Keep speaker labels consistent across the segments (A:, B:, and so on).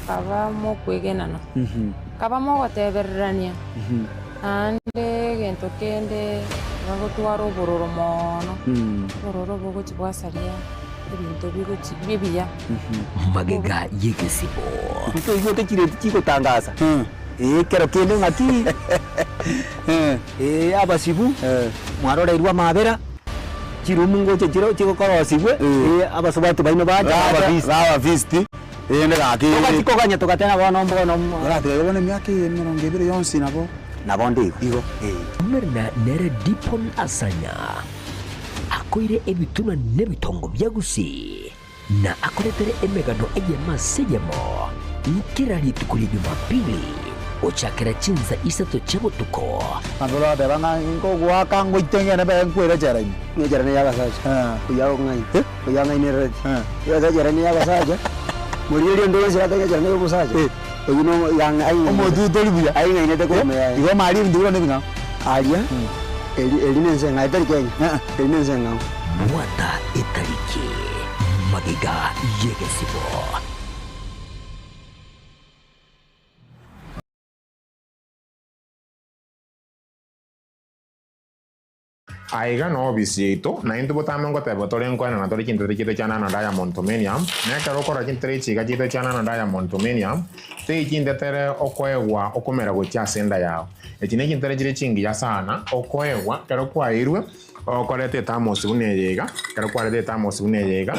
A: kaba mo kwegenano kaba mo gotebererania ande gento kende bagotwara obororo mono obororo bogochi bwasaria ebinto bigochi bibiya
B: magega yegesibo
C: ito igote kireti chikotangaza kero kende ngati abasibu mwaroreirwa mabera chirumungo chiro chikokorosibwe abasobatu baino
D: baba visti ende gaki
C: tukachikoganya tukatena bono mbono
D: ngate yobone myaki 20 yonsi nabo
C: ndigo
B: merna nere dipon asanya akoire ebituna nebitongo byagusi na akoretere emegano eyemaseyemo nkirari tukuri Jumapili ochakera Chinsa isato chabutuko
D: andola bebanga ngo gwaka ngo itengene be nkwere jarani
C: ngejarane yabasaje kuyago ngai kuyago ngai nere yajarane yabasaje muri ndo nzira yajarane yabasaje oyuno yang ai
D: omodu tolibuya
C: ai ngai nete ko me
D: igo mari ndiro nebinga
C: alia eli nenze ngai tari kenya eli nenze ngao
B: mwata etariki magega yegesibo
E: aiga no bisito na into botame ngo tebo tore nkwana na tore kintere kite chana na Diamond Tomenium na karo kora kintere chiga kite chana na Diamond Tomenium te kintere okoewa okomera go chasenda yao ekine kintere jire chingi ya sana okoewa karo kwa irwe okorete tamosi uneyega karo kwarete tamosi uneyega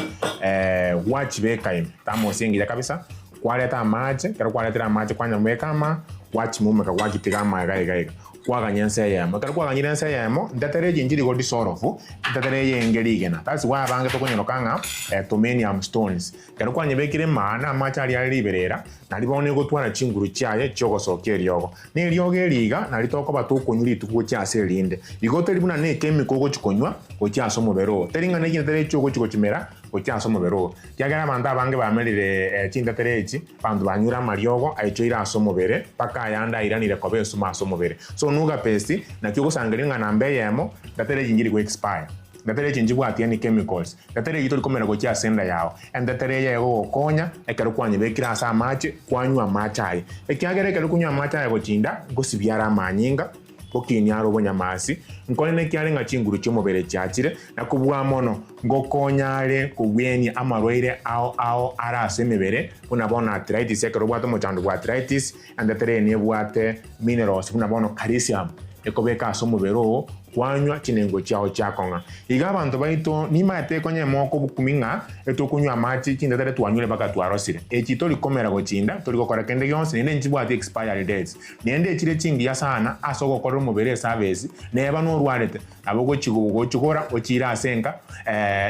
E: watch bekaim tamosi ngi kabisa kwareta amache karo kwareta amache kwanya mwekama watch mumeka wakitiga magaiga kwaganyense yamo karo kwaganyense yamo ndatere jinjiri godi sorofu ndatere yengerigena that's why abange tokonyo kanga Tomenium stones karo kwanyebekire mana amachari ali Iberera nalibone gotwara chinguru chaye chogosokeri yogo ne lyoge liga nalitoko batukunyuri tuko cyase linde igote libuna ne chemical go chikonywa go cyaso mubero teringa ne kintere chogo chiko chimera go cyaso mubero kyagara manda abange bamerire chindatere echi bandu banyura maryogo aichoira aso mubere paka yanda iranire kobe suma aso mubere so nuga pesti na kyo sangaringa nambe yemo datere jinjiri go expire datere jinjibu atiani chemicals datere yito likomera go kya senda yao and datere yego konya ekero kwanye bekira asa mache kwanywa machai ekyagere ekero kunywa machai go chinda go sibyara manyinga okinyaro bonyamasi nkone ne kyale nga chinguru cyomubere cyakire nakubwa mono ngo konyale kubweni amarwaire ao arase mebere unabona arthritis ekero bwato mochando bwa arthritis and datere ne bwate minerals unabona calcium ekobeka aso mubero kwanywa chinengo cyao cyakonga iga abantu baito nimate konye moko bukuminga etokunywa amachi kindatare twanyule baka twarosire ekito likomera go chinda toliko kora kende yonse nende nchibwa ati expiry dates nende ekire chingi ya sana asoko korro mubere service neba no rwarete abogo chigugo chikora ochira asenga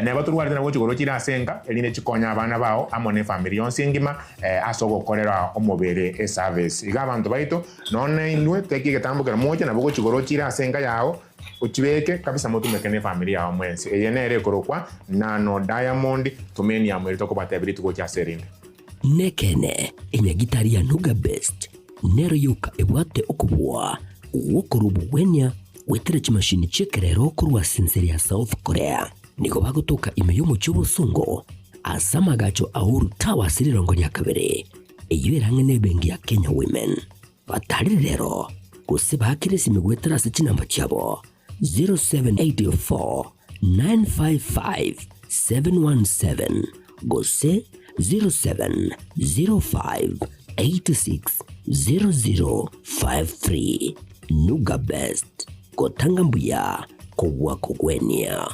E: neba to rwarete nabo chigoro chira asenga eline chikonya abana bao amone family yonse ngima asoko korera omubere service iga abantu baito none inwe tekike tambukera moja nabo chigoro chira asenga yao uchibeke kabisa motu mekene familia wa mwensi eyenere korokwa nano Diamond Tomenium elitoko batebiri tuko kya serinde
B: nekene enyagitari ya nuga best nero yuka ebwate okubwa wokorubu wenya wetere chimashini chekerero okurwa sinseri ya South Korea niko bagotoka imeyo muchobo songo asama gacho auru tawa sirirongo nyakabere eyuerange nebengi ya Kenya Women batari rero kusiba hakirisi migwetera sinamba chabo 0784 955 717 gose 0705 86 0053 Nuga Best kotanga mbuya kogwa kogwenia.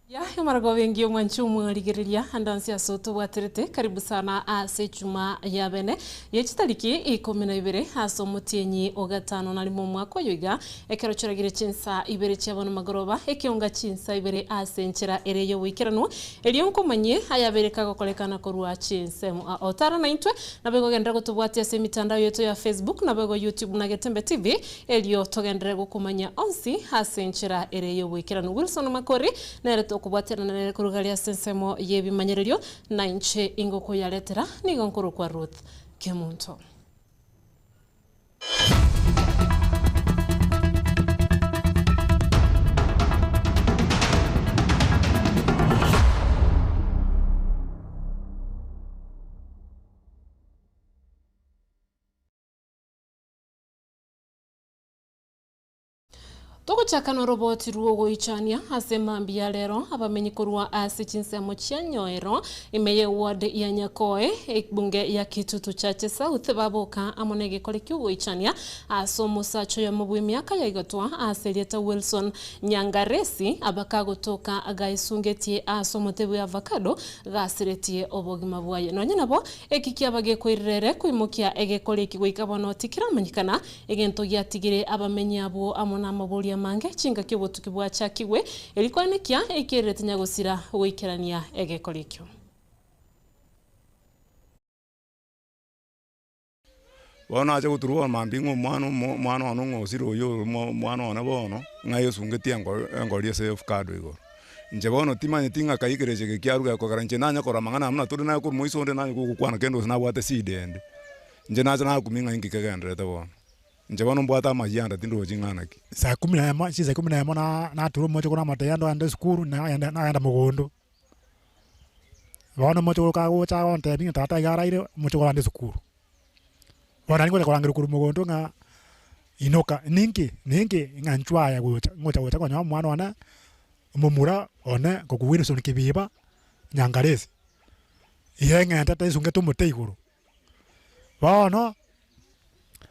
F: Ya marago wengi mwanchumu ligiriria andansi ya soto waterete karibu sana ase chuma ya bene yechitariki 12 aso mutienyi ogatano na limo mwako yoiga ekero choragire Chinsa Ibere chabano magoroba Ekeonga Chinsa Ibere ase nchera ereyo wikirano elionko manye ayabereka gokolekana korwa Chinsa otara na intwe nabego gendera gotubwatia se mitandao yetu ya Facebook nabego YouTube na Getembe TV elio togendera gokumanya onsi ase nchera ereyo wikirano Wilson Makori na kubwatira na kurugalia sensemo yebimanyererio na inche ingoko yaletera nigo nkuru kwa Ruth Kemunto. Toko chakano roboti ruogo ichania asema mbia lero abamenyi korwa ase Chinsa mochianyoero imeye ward ya Nyakoe bunge ya Kitutu chache South baboka amonege kolekyo ichania aso musacho ya mabwe miaka ya igotwa aselieta Wilson Nyangaresi abakago toka agaisungetie aso motebe avocado gasiretie obogima bwaye nonye nabo ekikia bage kwirere kuimokia ege koleki goikabono tikiramanyikana egento yatigire abamenyi abo amona mabuli mange chinga kibotu kibwa chakiwe elikwanekia ekirete nyagosira wikerania egekolikyo
G: bona aje guturwa mambingo mwana ono ngosiro yo mwana ona bono ngayo sungetia ngoria se avocado igo nje bono timanye tinga kaikireje kiaruga ko garanche nanya kora mangana amna turi na ko moiso nde nanya ko kwana kendo na bwate sidende nje na kuminga ingi kagendrete bono nje bono mbwata majanda tindo jinganaki
H: saa 11 na turu mocho kuna matayando ande skuru na anda mugondo bono mocho ka go cha on tebi tata garaire mocho ande skuru bona ngo kwa ngiru kuru mugondo nga inoka ninki nganchwa ya gocha kwa mwana wana mumura one ko kuwirison kibiba Nyangaresi yenga tata isunge tumuteiguru bono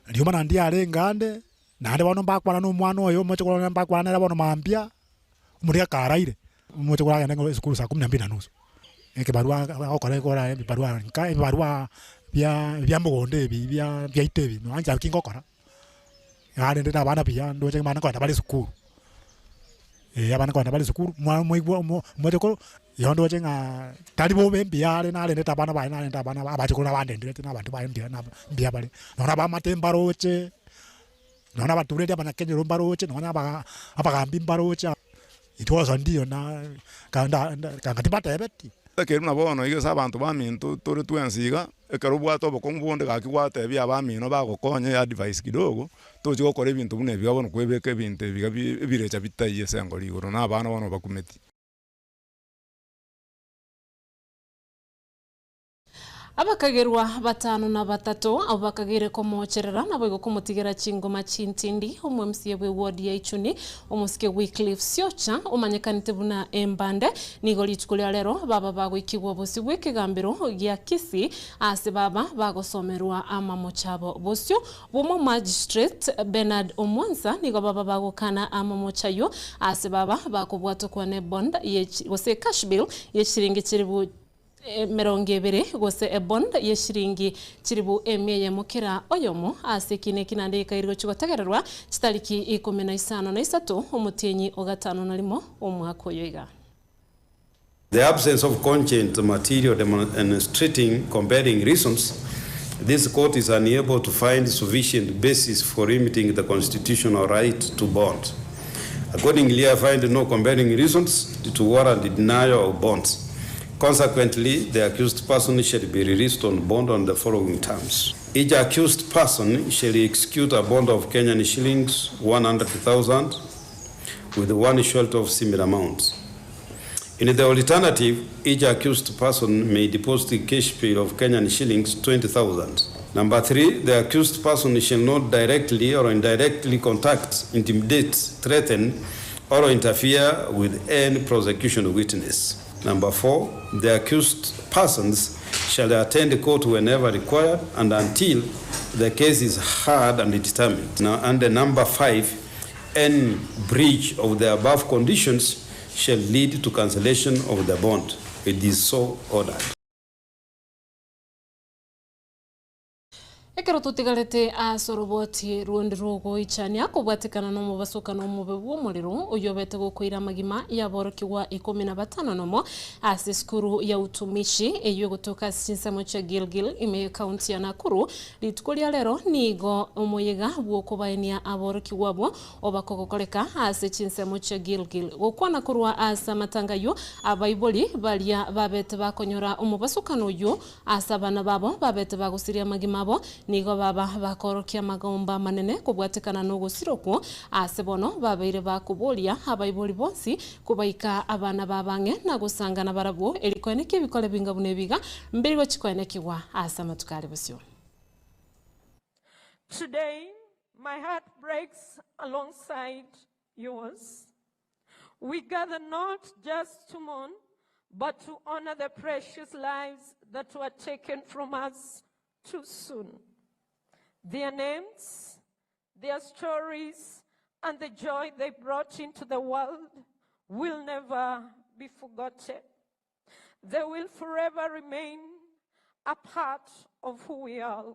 H: Liuma nandi are ngande nande bono bakwana no mwana oyo mocho kwa bakwana era bono mambia muri akaraire mocho kwa yana skulu saa 12:30 eke barua okore kora barua bya mugonde bya itebi no anja kingo kora yane ndeta bana bya ndoche mana kwa bali skulu abana kwa bali skulu mocho ko yondo chenga tali bo bembiare na lenda bana ba na lenda bana abaje kuna bandendire na bantu ba ndia na mbia bale nona ba matemba roche nona baturede bana kenye romba roche nona ba abagambi mbaroche itwaza ndio na kanda katibata ebeti
G: ekero na bono igo sabantu ba minto tore twensiga ekero bwato bokongubonde gakiwate bya ba mino bagokonye ya advice kidogo toje gukora ibintu bune bya bono kwebeka ibintu birecha bitaye sengo ligoro na bana bono bakumeti
F: Abakagerwa batano na batatu abakagire komocherera nabego kumutigera chingoma chintindi umwe msiye we ward ya Ichuni umusike Wycliffe Siocha umanyekanite buna embande nigoli chukulia lero baba bago ikibwa bosi wekegambiro ya Kisii ase baba bago somerwa ama mochabo bosio bomo magistrate Bernard Omwansa nigo baba bago kana ama mochayo ase baba bako bwato kwa ne bond ye wose cash bill ye shiringi chiribu merongevere gose ebond yeshiringi chiribu emeye mukira oyomo asekine kinande kairgo chugotegererwa chitariki 15 omutienyi ogatano na limo omwako yoiga.
I: The absence of content material demonstrating compelling reasons, this court is unable to find sufficient basis for limiting the constitutional right to bond. Accordingly, I find no compelling reasons to warrant the denial of bonds. Consequently, the accused person shall be released on bond on the following terms. Each accused person shall execute a bond of Kenyan shillings 100,000 with one short of similar amounts. In the alternative, each accused person may deposit a cash bill of Kenyan shillings 20,000. Number 3, the accused person shall not directly or indirectly contact, intimidate, threaten, or interfere with any prosecution witness. Number 4, the accused persons shall attend court whenever required and until the case is heard and determined. Now, under number 5, any breach of the above conditions shall lead to cancellation of the bond. It is so ordered.
F: Ekero tutigarete asoroboti ruondi rogo ichania kubwatikana no mubasukano mubebu muriro uyobete gukwira magima ya boroki wa 15 nomo ase skuru ya utumishi eyo gutoka Chinsa mocha Gilgil ime county ya Nakuru litukulia lero nigo umuyiga bwokubaenia aboroki wabo obakogokoreka ase Chinsa mocha Gilgil gukwana kurwa asa matangayo abaiboli balia babete bakonyora umubasukano yo asabana babo babete bagusiria magima bo nigo baba bakorokia magomba manene kubwatikana no gusiroko asebono babaire bakubolia abaiboli bonsi kubaika abana babange na gusangana barabo elikweneke bikole bingabune biga mbirigo chikwenekwa asama tukali busyo.
J: Today my heart breaks alongside yours. We gather not just to mourn but to honor the precious lives that were taken from us too soon. Their names, their stories, and the joy they brought into the world will never be forgotten. They will forever remain a part of who we are.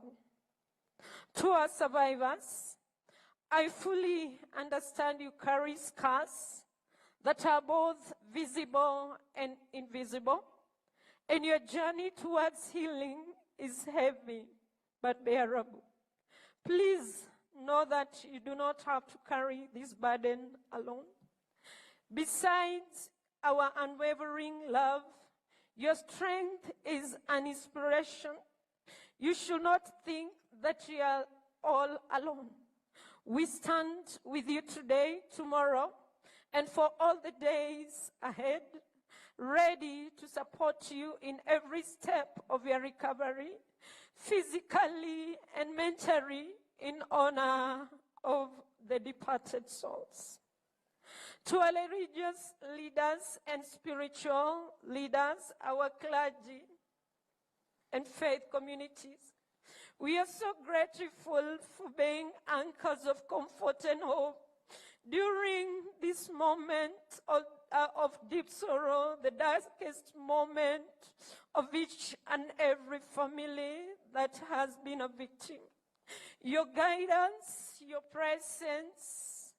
J: To our survivors, I fully understand you carry scars that are both visible and invisible, and your journey towards healing is heavy but bearable. Please know that you do not have to carry this burden alone. Besides our unwavering love, your strength is an inspiration. You should not think that you are all alone. We stand with you today, tomorrow, and for all the days ahead, ready to support you in every step of your recovery, physically and mentally, in honor of the departed souls. To our religious leaders and spiritual leaders, our clergy and faith communities, we are so grateful for being anchors of comfort and hope during this moment of deep sorrow, the darkest moment of each and every family that has been a victim. Your guidance, your presence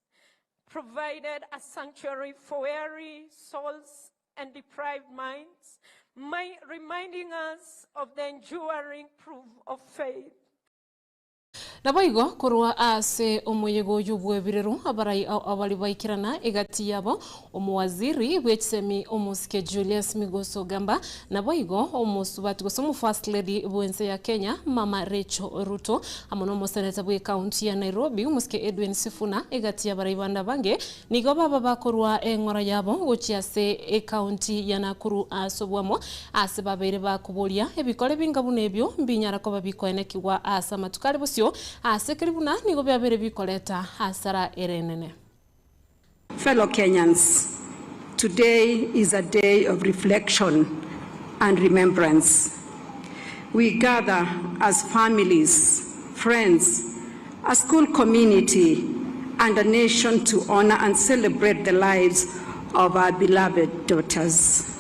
J: provided a sanctuary for weary souls and deprived minds, reminding us of the enduring proof of faith.
F: Naboigo kurwa ase omuyego yubwebireru abarai abali baikirana egati yabo omuwaziri wechsemi omuske Julius Migoso Gamba naboigo omusubati gosomu first lady bwense ya Kenya mama Rachel Ruto amono moseneta bwe county ya Nairobi omuske Edwin Sifuna egati yabarai banda bange nigo baba bakorwa engora yabo gochiase county ya Nakuru asobwamo ase babere bakubolia ebikole bingabune ebyo mbinyara ko babikoenekiwa asa matukali busyo asekribuna nigo byabere bikoleta hasara erenene.
K: Fellow Kenyans, today is a day of reflection and remembrance. We gather as families, friends, a school community, and a nation to honor and celebrate the lives of our beloved daughters.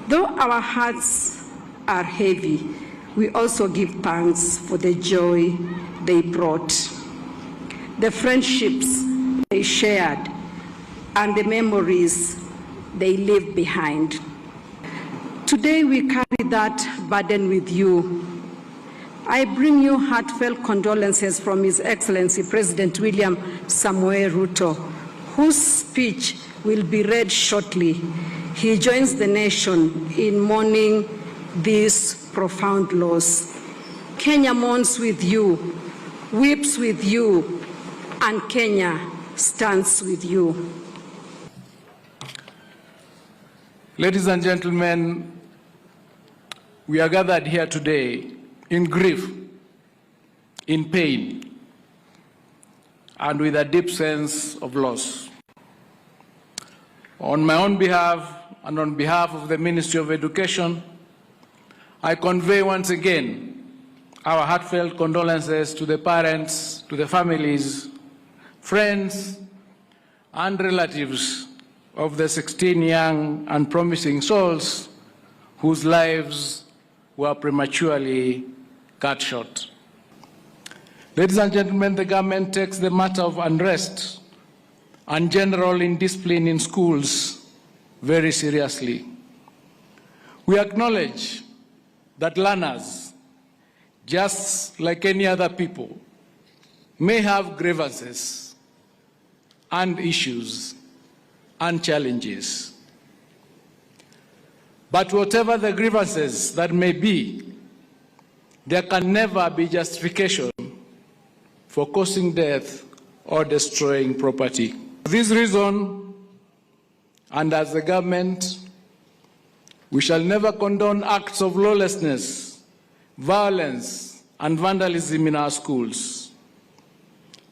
K: Though our hearts are heavy, we also give thanks for the joy they brought, the friendships they shared, and the memories they leave behind. Today we carry that burden with you. I bring you heartfelt condolences from His Excellency President William Samoei Ruto, whose speech will be read shortly. He joins the nation in mourning this profound loss. Kenya mourns with you, weeps with you, and Kenya stands with you.
L: Ladies and gentlemen, we are gathered here today in grief, in pain, and with a deep sense of loss. On my own behalf and on behalf of the Ministry of Education, I convey once again our heartfelt condolences to the parents, to the families, friends, and relatives of the 16 young and promising souls whose lives were prematurely cut short. Ladies and gentlemen, the government takes the matter of unrest and general indiscipline in schools very seriously. We acknowledge that learners, just like any other people, may have grievances and issues and challenges. But whatever the grievances that may be, there can never be justification for causing death or destroying property. For this reason, and as the government, we shall never condone acts of lawlessness, violence, and vandalism in our schools.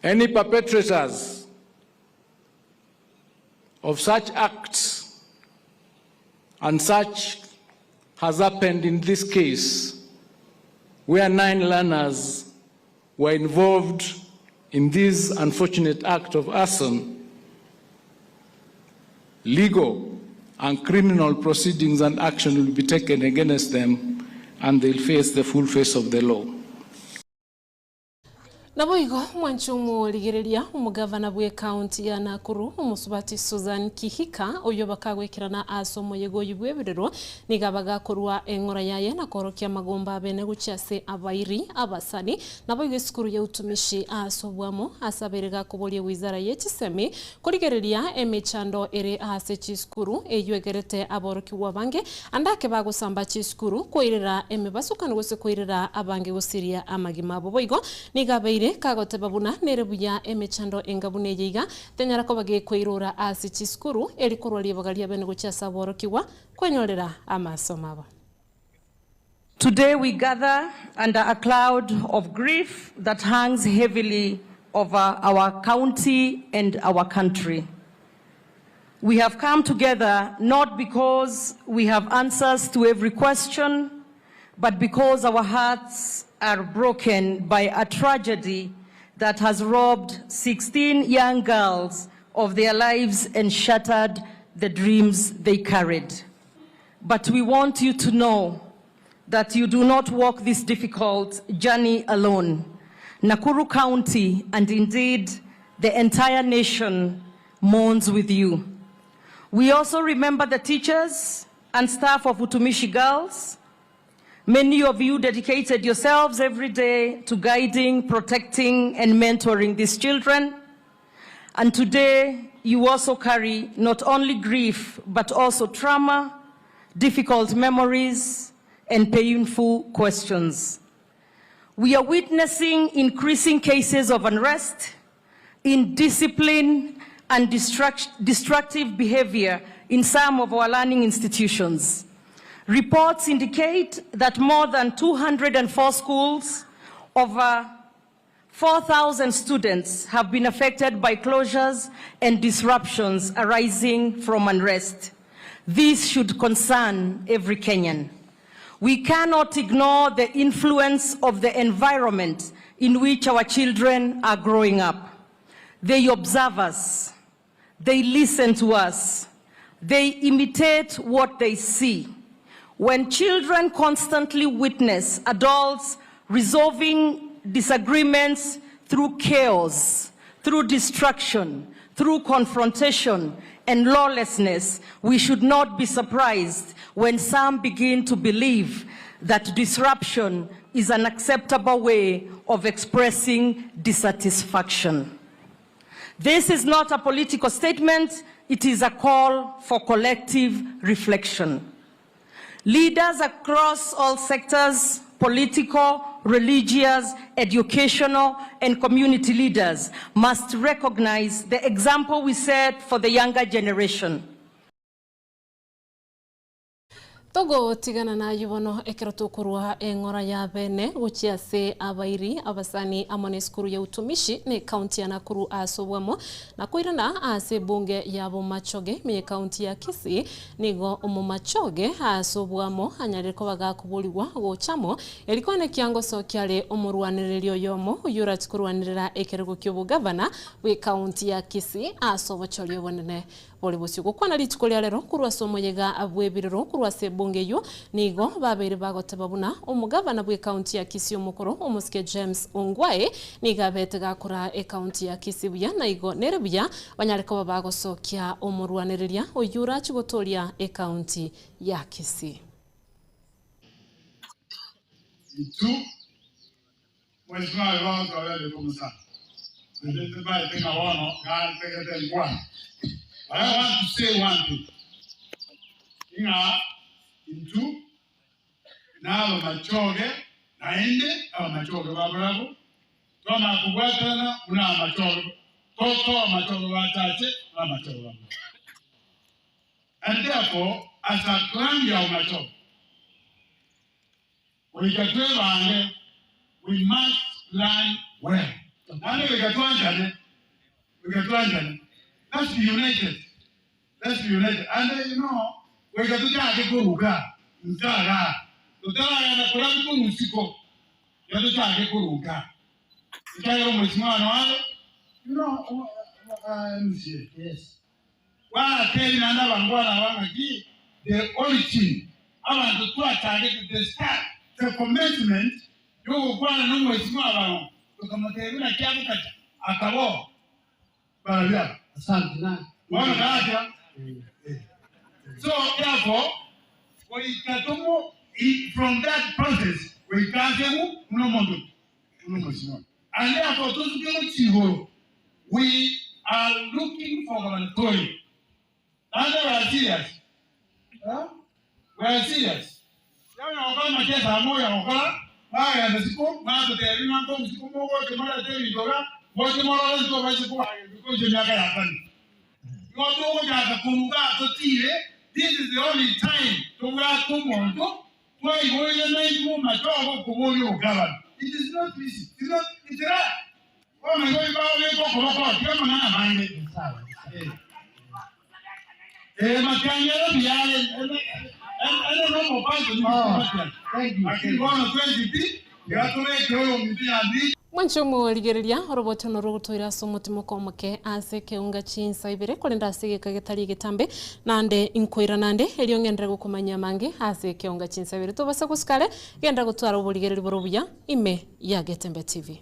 L: Any perpetrators of such acts, and such has happened in this case, where 9 learners were involved in this unfortunate act of arson, legal and criminal proceedings and action will be taken against them, and they'll face the full face of the law.
F: Naboigo mwanchumu ligiriria umugavana bwe county ya Nakuru umusubati Susan Kihika oyo bakagwekirana asomo yego yibweberero nigabaga kurwa engora yaye na korokia magomba bene gucyase abairi abasani naboigo skuru ya utumishi asobwamo asaberega kubolie wizara yetisemi kurigereria emechando ere ase chiskuru eywegerete aboroki wabange andake bagusamba chiskuru koirera emebasukana gose koirera abange gosiria amagima boboigo nigabe kagote babuna nerebuya emechando engabune yiga tenyara ko bage koirora asi chiskuru elikorwa libagalia bene gucyasa borokiwa kwenyorera amasomaba.
M: Today we gather under a cloud of grief that hangs heavily over our county and our country. We have come together not because we have answers to every question, but because our hearts are broken by a tragedy that has robbed 16 young girls of their lives and shattered the dreams they carried. But we want you to know that you do not walk this difficult journey alone. Nakuru County, and indeed the entire nation, mourns with you. We also remember the teachers and staff of Utumishi Girls. Many of you dedicated yourselves every day to guiding, protecting, and mentoring these children. And today, you also carry not only grief, but also trauma, difficult memories, and painful questions. We are witnessing increasing cases of unrest, indiscipline, and destructive behavior in some of our learning institutions. Reports indicate that more than 204 schools, over 4,000 students have been affected by closures and disruptions arising from unrest. This should concern every Kenyan. We cannot ignore the influence of the environment in which our children are growing up. They observe us, they listen to us, they imitate what they see. When children constantly witness adults resolving disagreements through chaos, through destruction, through confrontation and lawlessness, we should not be surprised when some begin to believe that disruption is an acceptable way of expressing dissatisfaction. This is not a political statement, it is a call for collective reflection. Leaders across all sectors, political, religious, educational, and community leaders must recognize the example we set for the younger generation.
F: Togo tigana na yubono ekero tukurwa engora ya bene guchia se abairi abasani amone skuru ya utumishi ni kaunti ya Nakuru asobwamo na kuirana ase bunge ya Bomachoge me kaunti ya Kisii nigo Omumachoge asobwamo anyareko bagakubuliwa gochamo elikone kiango so kyale omurwaniririo yomo yura tukurwanirira ekerego ky'obugavana we kaunti ya Kisii asobochorio bonene boli bosyo gukwana litukolia lero kurwa somo yega abwebiriro kurwa se bunge yo nigo babere bagoteba buna omugavana bwe county ya Kisii omukoro omusike James Ongwae niga betega kura e county ya Kisii buya na igo nerebuya banyareko bagosokia omurwaniriria oyura chigotoria e county ya Kisii.
N: Itu mheshimiwa wangu wale kumsa ndio tubai tena wano na tegete ngwa. I want to say one thing. Into now Machoge, naende au Machoge babulabu. Kama kubwatana una Machoge. Toto Machoge watache na Machoge babulabu. And therefore, as a clan ya Machoge, we must plan well. And we get Let's be united. Let's be united. And you know, we got to get a good guy. Mzara. Tutala ya nakula mtu musiko. Ya to get a good guy. Ikayo mheshimiwa wale. You know, yes. Wa tell nanda bangwana wanga ki the origin. Abantu tu target the start. The commencement yo kwana no mheshimiwa wao. Tukamotebuna kiamu kata. Akabo. Barabia. So therefore, from that process, we can and therefore, we are looking for gubernatorial. And we are serious. We are serious. This is the only time to work Kemunto. Why it is not easy. It's rare. Oh my God,
F: Mwanchomo ligereria roboto no rogotoira somotimo komake ase Ekeonga Chinsa Ibere kolenda ase kagetari Getembe nande inkoira nande eliongendera gukomanya mange ase Ekeonga Chinsa Ibere tobasa kuskale genda gutwara obuligereri borobuya ime ya Getembe TV.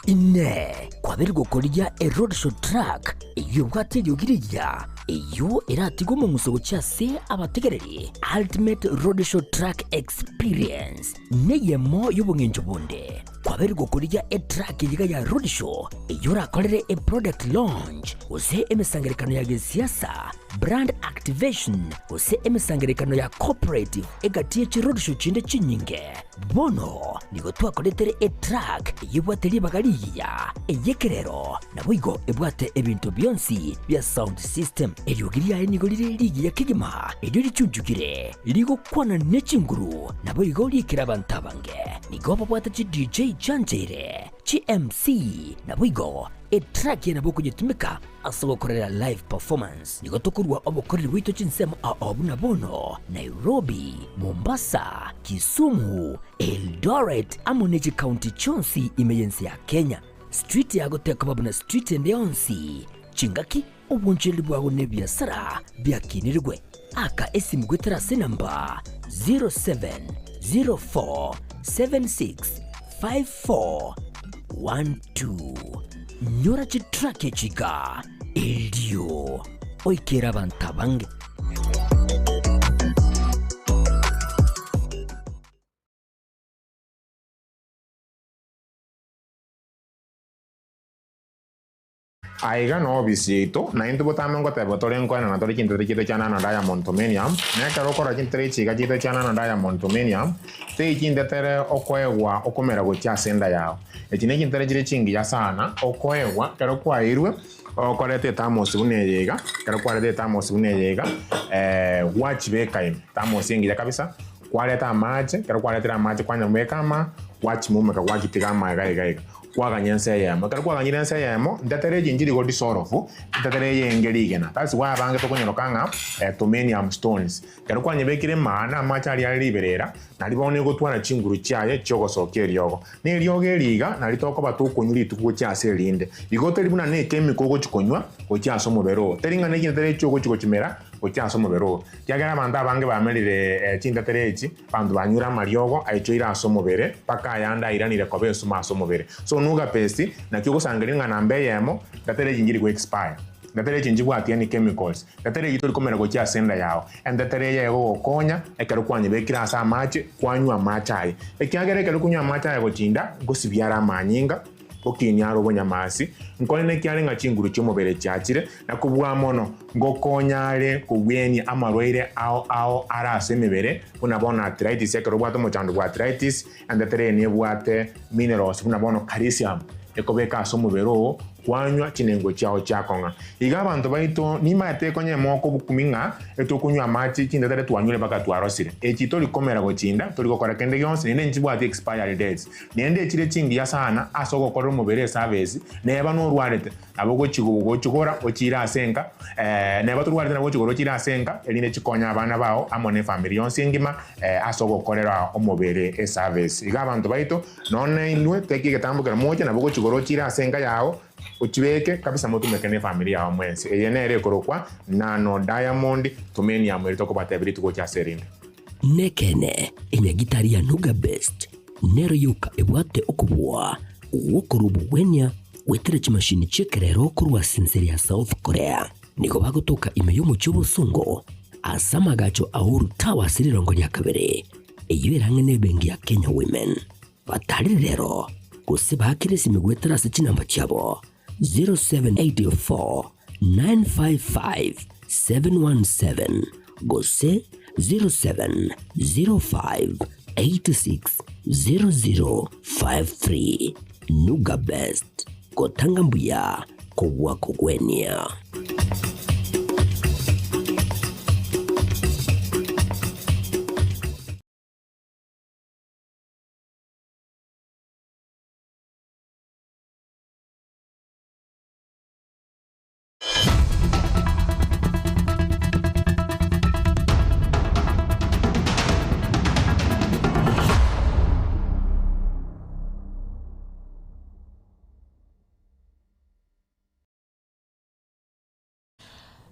B: Ine kwabiri gukoria a roadshow track iyo bwate yogiriya iyo iratigo mu musogo cyase abategereri ultimate roadshow track experience neyemo y'ubungenjo bunde kwabiri gukoria a track yiga ya roadshow iyo rakorere a product launch ose emisangerekano ya gisiasa brand activation ose emisangerekano ya cooperative egatiye chi roadshow chinde chinyinge bono nigo twakoretere a track yibwateri bagariya eyekerero nabwigo ebwate ebintu byonsi bya sound system eryogiria nigo liriya kigima eryo lichujugire ligo kwana nechinguru nabwigo likira bantabange nigo babwate chi DJ Chanjere chi MC nabwigo a track yana boko nyitumika asobokorera live performance nigo tokurwa obokorera wito chinsemo abuna bono Nairobi, Mombasa, Kisumu, Eldoret amoneji county chonsi imeyensi ya Kenya street yago teka babuna street ndeyonsi chingaki obunjeli bwago nebyasara byakinirwe aka esimugwetera sinamba 0704765412 nyora chitrake chiga eldio oikera bantabange.
E: aiga no bisito na into botame ngote botore nkwana na tori kintere kite chana na Diamond Tomenium ne karo kora kintere chiga kite chana na Diamond Tomenium te ikinde tere okoewa okomera gocha senda yao ekine kintere jire chingi ya sana okoewa karo kwa irwe okorete tamosi uneyega karo kwarete tamosi uneyega watch bekaime tamosi ngi ya kabisa kwareta amache karo kwareta amache kwanya mwekama watch mumeka wakitiga amaga igaiga kwaganyense yemo karo kwaganyense yemo ndatere jinjiri godi sorofu ndatere yengeri gena that's why abange to konyoro kanga Tomenium stones karo kwanyebekire mana amache ali Iberera nalibone gotwara chinguru cyaye cyogo sokeryogo ne ryogo eriga nalitoko batukunyuri tuko cyase rinde igote libuna ne chemical go chikonywa go cyaso mubero teringa ne kintere cyogo chiko chimera go cyaso mubero cyagara manda abange bamerire chindatere eki bandu banyura maryogo aichoira aso mubere paka yanda iranire kobe suma aso mubere so nuga pesti na cyogo sangaringa nambe yemo datere jinjiri go expire datere chinjibu atiani chemicals datere yitori komera go cya senda yao and datere yego konya ekero kwanye bekira asa amache kwanywa amachai ekyagere ekero kunywa amachai go chinda go sibyara manyinga okinyaro bonyamasi nkone kyarenga chinguru cyomubere cyakire nakubwa mono ngo konyare kubweni amarwaire ao arase mibere unabona arthritis ekero bwato mochando bwa arthritis and datere ne bwate minerals unabona calcium ekobeka aso mubero kwanywa chinengo cyao cyakonga iga abantu baito nimate konye moko bukuminga etokunywa amachi kindatare twanyure baka twarosire ekitori komera go chinda tori gokora kende yonse nene nchibwa ati expiry dates nende chire chingi ya sana asoko korro mubere service neba no rwarete abogo chigugo chikora ochira asenka neba turwarete nabo chigoro chira asenka eline chikonya abana bao amone family yonse ngima asoko korera omubere service iga abantu baito none inwe tekike tambukira moja nabo chigoro chira asenka yao uchibeke kabisa motu mekene familia ya mwensi eyenere korokwa nano Diamond Tomenium elitoko batebiri tuko cha serinde
B: nekene enyagitari ya Nuga Best nero yuka ebwate okubwa wokorubu wenya wetere chimashini chekerero okurwa sinseri ya South Korea niko bagotoka imeyo muchobo songo asamagacho auru tawa sirirongo nyakabere eyibera ngene bengi ya Kenya Women batari rero kusiba kirisi migwetera se chinamba cyabo 0784 955 717 gose 0705 86 0053 Nuga Best kotanga mbuya kogwa kogwenia.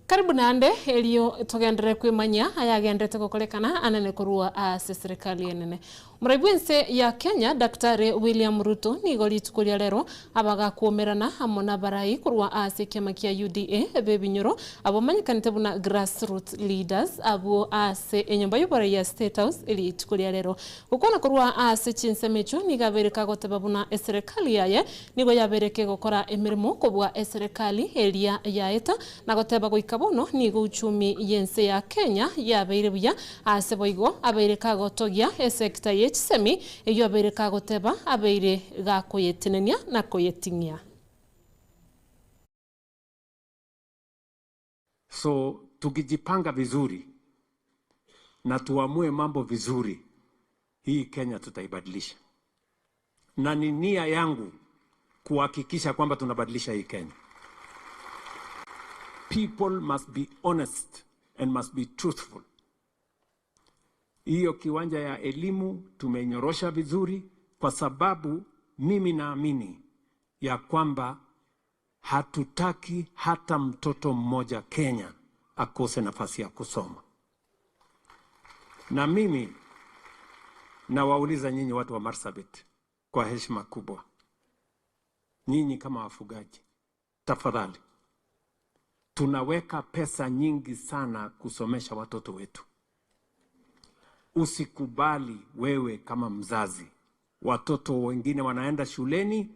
F: Karibu nande elio togendere kwimanya ayagendete gukorekana anene kurua serikali enene muraibwense ya Kenya Daktari William Ruto ni goli tukulia lero abaga kuomerana amona barai kurua kiama kia UDA bebinyoro abo manyikanite buna grassroots leaders abo enyomba yobora ya State House eli tukulia lero ukona kurua Chinsa mecho ni gabereka goteba buna serikali yaye nigo yabereke gukora emirimo kubwa serikali elia yaeta na goteba goikabono ni uchumi yense ya Kenya yabeire buya aseboigo abeire kagotogia sekta yechisemi iyo abeire kagoteba abeire gakoyetinenia na koyetingia.
O: So tukijipanga vizuri na tuamue mambo vizuri, hii Kenya tutaibadilisha. Na ni nia yangu kuhakikisha kwamba tunabadilisha hii Kenya. People must be honest and must be truthful. Hiyo kiwanja ya elimu tumenyorosha vizuri kwa sababu mimi naamini ya kwamba hatutaki hata mtoto mmoja Kenya akose nafasi ya kusoma. Na mimi nawauliza nyinyi watu wa Marsabit kwa heshima kubwa. Nyinyi kama wafugaji, tafadhali. Tunaweka pesa nyingi sana kusomesha watoto wetu. Usikubali wewe kama mzazi watoto wengine wanaenda shuleni,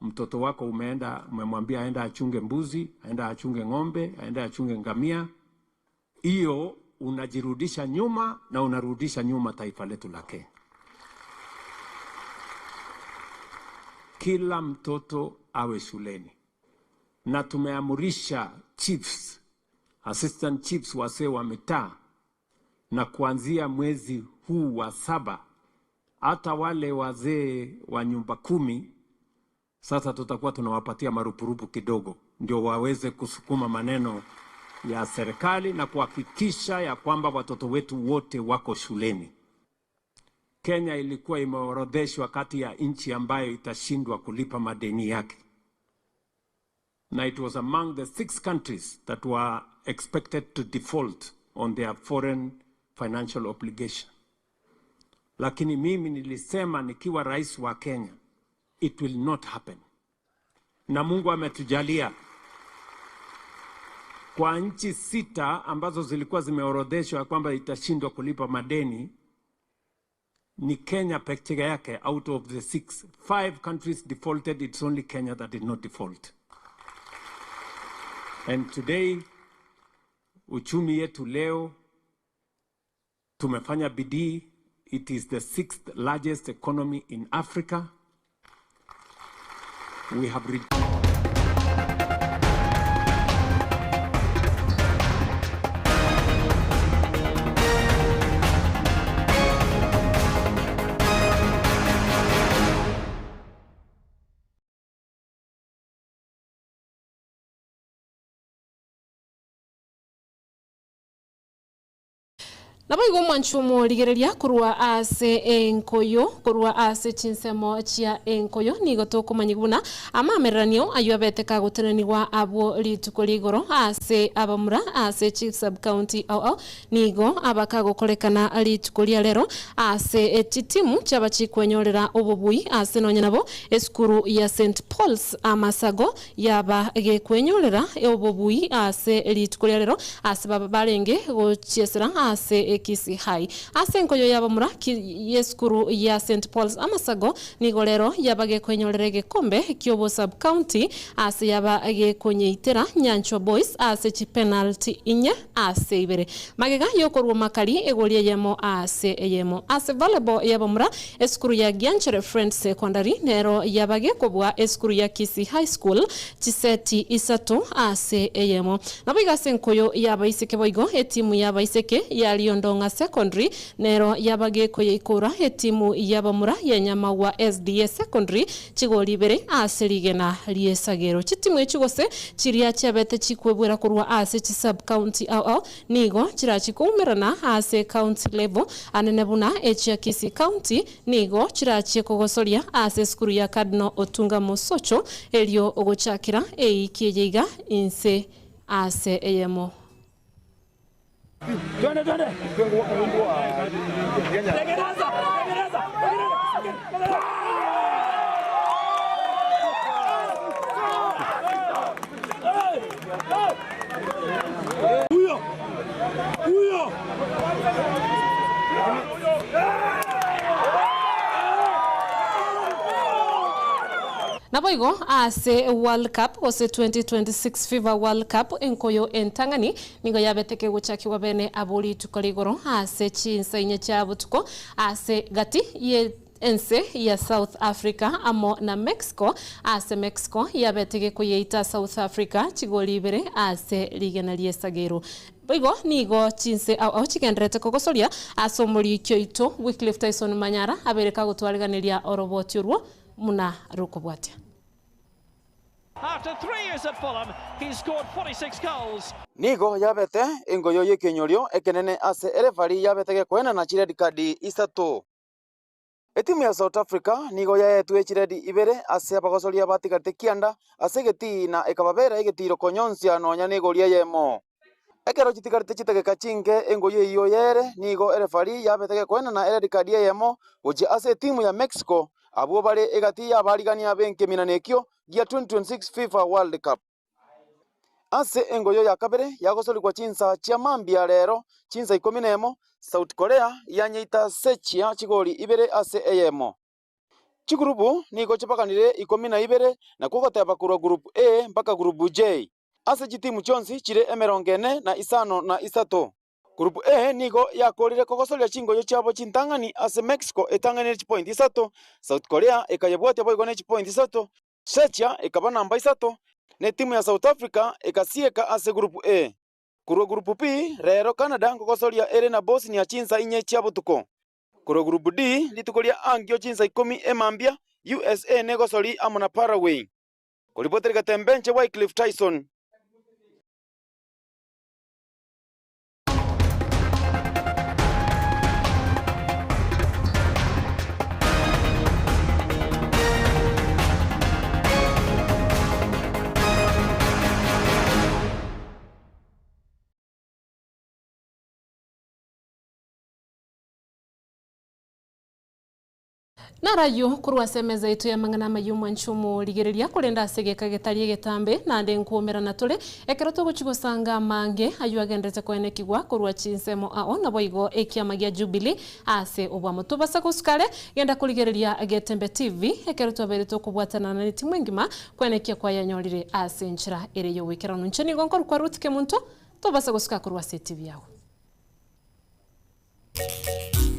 O: mtoto wako umemwambia aenda achunge mbuzi, aenda achunge ng'ombe, aenda achunge ngamia, hiyo unajirudisha nyuma na unarudisha nyuma taifa letu la Kenya. Kila mtoto awe shuleni. Na tumeamurisha chiefs, assistant chiefs wazee wa mitaa, na kuanzia mwezi huu wa 7 hata wale wazee wa nyumba 10 sasa tutakuwa tunawapatia marupurupu kidogo ndio waweze kusukuma maneno ya serikali na kuhakikisha ya kwamba watoto wetu wote wako shuleni. Kenya ilikuwa imeorodheshwa kati ya nchi ambayo itashindwa kulipa madeni yake. Na it was among the 6 countries that were expected to default on their foreign financial obligation. Lakini mimi nilisema nikiwa rais wa Kenya, it will not happen. Na Mungu ametujalia. Kwa nchi 6 ambazo zilikuwa zimeorodheshwa kwamba itashindwa kulipa madeni, ni Kenya pekee yake out of the 6. 5 countries defaulted, it's only Kenya that did not default. And today, uchumi yetu leo, tumefanya bidii. It is the 6th largest economy in Africa. We have
F: Nabaigo mwanchumo ligereria kurwa ase enkoyo kurwa ase chinsemo chia enkoyo nigo tokumanyiguna amameranio ayobete kagutenaniwa abo lituko ligoro ase abamura ase chief sub county au nigo abakagokorekana lituko lia lero ase titimu chabachikwenyorera obobui ase nonyanabo eskuru ya St Paul's amasago yaba gekwenyorera obobui ase lituko lia lero ase baba barenge gochiesera ase Kisii hai ase nkoyo yabamura yeskuru ya St Paul's amasago nigorero yabage kwenyorere gekombe kyobo sub county ase yabage konyeitera Nyanchwa boys ase chi penalty inye ase Ibere magega yokorwo makali egolie yemo ase volleyball yabamura eskuru ya Gianchere Friends Secondary nero yabage kobwa eskuru ya Kisii High School chiseti isatu ase yemo nabiga senkoyo yabaiseke boigo etimu yabaiseke ya Liondonga Secondary nero yabage koyeikura etimu yabamura yenyamawa SDS Secondary chigoli Ibere ase ligena liesagero chitimu echigose chiria chabete chikwebwera kurwa ase chi sub county au nigo chirachikumerana ase county level anenebuna echia Kisii county nigo chirachikogosoria ase skuru ya Cardinal Otunga Mosocho elio ogochakira eikiyeiga inse ase eyemo
P: Twende. Tengeneza. Huyo.
F: Naboigo ase World Cup ose 2026 FIFA World Cup enkoyo entangani nigo yabeteke guchakiwa bene abuli tukoligoro ase Chinsa inye chabutuko ase gati ye ense ya South Africa amo na Mexico ase Mexico yabeteke kuyeita South Africa chigoli Ibere ase ligena liesagero Boigo nigo Chinse au chigendrete kogosoria asomori kyoito Wycliffe Tyson Manyara abereka gutwariganiria oroboti urwo muna rukobwatia.
P: After 3 years at Fulham, he's scored 46 goals.
Q: Nigo yabete engoyo yekenyorio ekenene ase referee yabete kwena na red card isatu. Etimu ya South Africa nigo yaetwe red Ibere ase abagosoria batigate kianda ase geti na ekababera egetiro konyonsia nonya nigoria yemo. Ekero chitigarte chitegeka chinge engoyo iyo yere nigo referee yabete kwena na red card yemo uji ase timu ya Mexico abo bare egati ya barigania benke minanekyo gia 2026 FIFA World Cup. Ase engoyo ya kabere yagosoli kwa Chinsa chia mambia lero Chinsa 11 South Korea yanyeita sechia chigoli Ibere ase eyemo. chigurubu nigo chipakanire 12 na kugoteba kurwa group A mpaka group J ase chitimu chionsi chire 53. Group A nigo yakorire kogosoria chingoyo chiabo chintang'ani ase Mexico etang'anire chipointi 3, South Korea ekayebwatia boigo ne chipointi 3, Czechia ekaba namba 3 ne timu ya South Africa ekasieka ase group A. Kurwa group B rero Canada ngogosoria ere na Bosnia Chinsa inye chiabo tuko. Kurwa group D litukoria angio Chinsa 10 emambia USA negosori amona Paraguay. Kuripoteri Getembe nche Wycliffe Tyson.
F: Narayo kurwa semeza itu ya mangana mayumwa nchumu ligeriria kurenda segeka getarie getambe na ande nkuomera na tole ekero tuguchigosanga mange ayu agendete kwene kigwa kurwa chinsemo ao na boigo ekiamagia Jubilee ase obwamo tubasa kuskale genda kuligeriria Getembe TV ekero twabere tukubwatana na timu ngima kwene kia kwa yanyorire ase nchira ere yo wekera nuncheni gonkor kwa Ruth Kemunto tubasa kuska kurwa TV yao.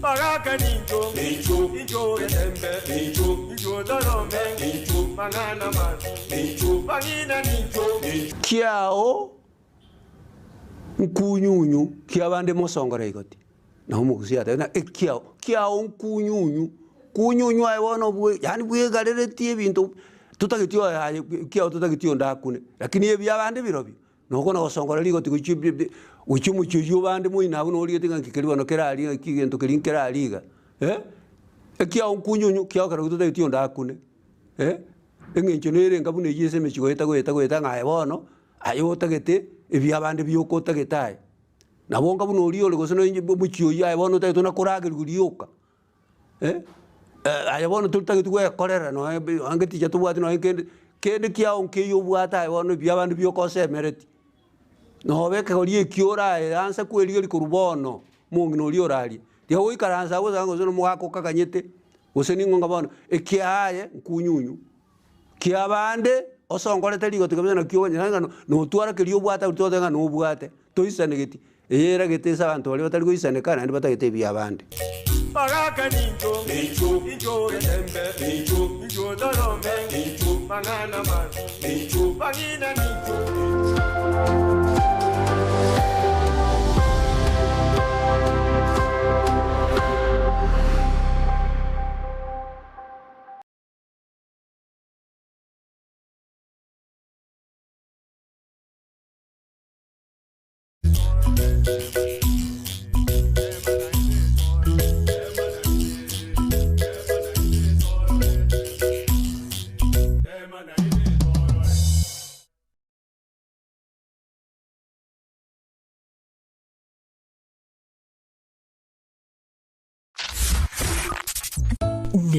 R: Baraka ninjo, ninjo Getembe, ninjo dorome, ninjo manana mazi, ninjo bagina ninjo.
S: Kiao nkunyunyu kiabande mosongore igoti. Na umugusiate na kiao nkunyunyu aiwono bwe yani bwe galere tie bintu tutagitio kiao tutagitio ndakune lakini ebi abande birobi noko na osongore igoti kuchibi uchumu chuju bande muina buno oli tinga kikeliwa no kerali kigento kelinkera aliga kia unkunyunyu kia kara kutoda tio ndakune engencho nere ngabune yese mechigo eta ngae bono ayo tagete ebya bande byoko tagetai nabonga buno oli ole gosono inje muchio ya bono tageto na koragiri gurioka ayo bono tutagete gwe korera no angeti ja tubwati no kende kia unkeyo bwata bono bya bande byoko semereti no beke oli kiora ansa kweli oli kurubono mungi no liorali dia wo ikaransa wo zango zono mwako kakanyete useningo ngabano ekiaye nkunyunyu kiabande osongole teligo tikabena kiyo nyanga no twara keliyo bwata utotenga no bwate toisane geti era getesa abantu bali batali goisane kana ndi batagete byabande
R: Baraka ninjo Getembe, ninjo dorome, ninjo manana mazi, ninjo bagina ninjo.